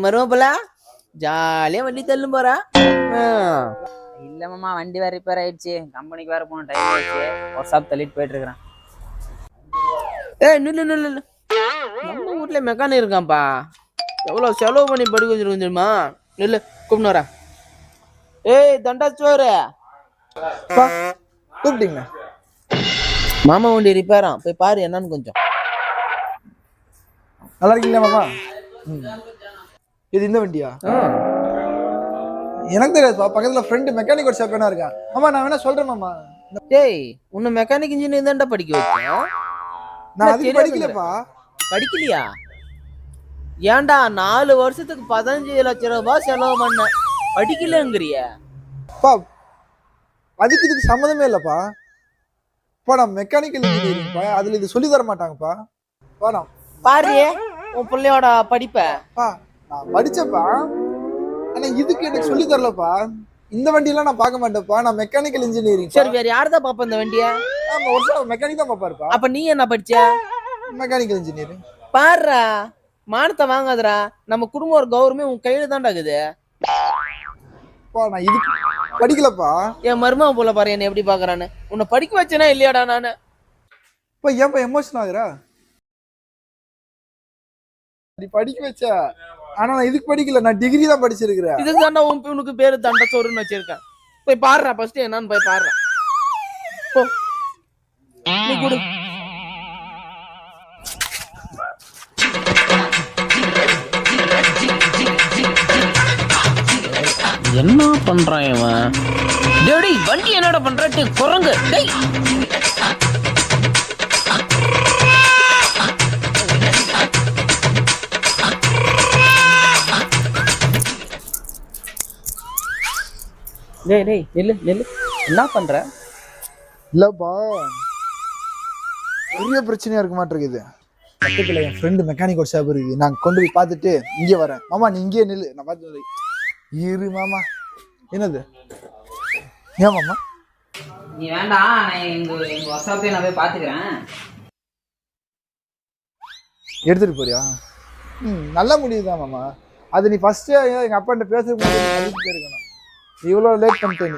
மருமப்பல ஜாலியா வண்டி தள்ளும் போறா. இல்ல மாமா, வண்டி வேற ரிப்பேர் ஆயிடுச்சு. கம்பெனிக்கு வேற போன டைம் ஆயிடுச்சு. ஒர்க் ஷாப் தள்ளிட்டு போயிட்டு இருக்கிறேன். நில்லு நம்ம வீட்டுல மெக்கானிக் இருக்கான்ப்பா. எவ்வளவு செலவு பண்ணி படிக்க வச்சிருக்கோம் தெரியுமா? நில்லு கூப்பிட்டு வரேன். ஏய் தண்டா சோறு கூப்பிட்டீங்க? மாமா வண்டி ரிப்பேரா, போய் பாரு என்னன்னு கொஞ்சம். நல்லா இருக்கீங்களா மாமா? இது இந்த வண்டியா? எனக்கு தெரியாதுப்பா. பக்கத்துல ஃப்ரெண்டு மெக்கானிக் ஒரு ஷாப் வேணா இருக்கா. மாமா நான் வேணா சொல்றேன் மாமா. டேய் உன்னை மெக்கானிக் இன்ஜினியர் தான்டா படிக்க வச்சேன். நான் அதுக்கு படிக்கலப்பா. படிக்கலையா? ஏன்டா 4 வருஷத்துக்கு 15 லட்சம் ரூபாய் செலவு பண்ண, படிக்கலங்கிறிய? அதுக்கு இதுக்கு சம்மந்தமே இல்லப்பா. நான் மெக்கானிக்கல் இன்ஜினியரிங்ப்பா. அதுல இது சொல்லி தர மாட்டாங்கப்பா. நான் பாரு உன் பிள்ளையோட படிப்ப. நான் படிச்சப்பா, ஆனா இதுக்கு எனக்கு சொல்லி தரலப்பா. இந்த வண்டியெல்லாம் நான் பார்க்க மாட்டேன்ப்பா. நான் மெக்கானிக்கல் இன்ஜினியரிங். சரி வேற யார்தான் பாப்பா இந்த வண்டிய? ஒரு மெக்கானிக் தான் பாப்பாருப்பா. அப்ப நீ என்ன படிச்ச? Mechanical engineering. பாருடா மானத்தை வாங்காதடா. நம்ம குடும்பம் ஒரு கௌரவமே உன் கையில தான்டா இருக்குது. நான் இதுக்கு படிக்கலப்பா. என் மருமக போல பாரு என்ன எப்படி பாக்குறான்னு. உன்னை படிக்க வச்சேனா இல்லையாடா நானு? ஏன்பா எமோஷன் ஆகுறா? நீ படிக்க வச்ச, ஆனா நான் இதுக்கு படிக்கல. நான் டிகிரி தான் படிச்சிருக்கிறேன். இதுக்கு தாண்டா உனக்கு பேரு தண்ட சோறுன்னு வச்சிருக்கேன். போய் பாருடா ஃபர்ஸ்ட் என்னன்னு போய் பாருடா. போ நீ குடு. என்ன பண்றான் இவன்? டேய் வண்டி என்னடா பண்ற? குரங்கு டேய். டேய் நெல்லு என்ன பண்ற? இல்லப்பா, பெரிய பிரச்சனையா இருக்க மாட்டிருக்குது. பக்கத்துல என் ஃப்ரெண்டு மெக்கானிக் ஒரு ஷாப் இருக்கு. நான் கொண்டு போய் பார்த்துட்டு இங்கே வரேன். மாமா நீ இங்கே நில்லு, நான் பார்த்து இரு. மாமா என்னது? ஏன் மாமா? நீ வேண்டாம், நான் எங்க ஒர்க் ஷாப்பே நான் போய் பாத்துக்கிறேன். எடுத்துட்டு போறியா? நல்ல முடியுதான் மாமா. அது நீ ஃபர்ஸ்ட் எங்க அப்பாட்ட பேசுறதுக்கு இருக்கணும். இவ்வளவு லேட் பண்ணிட்டே நீ.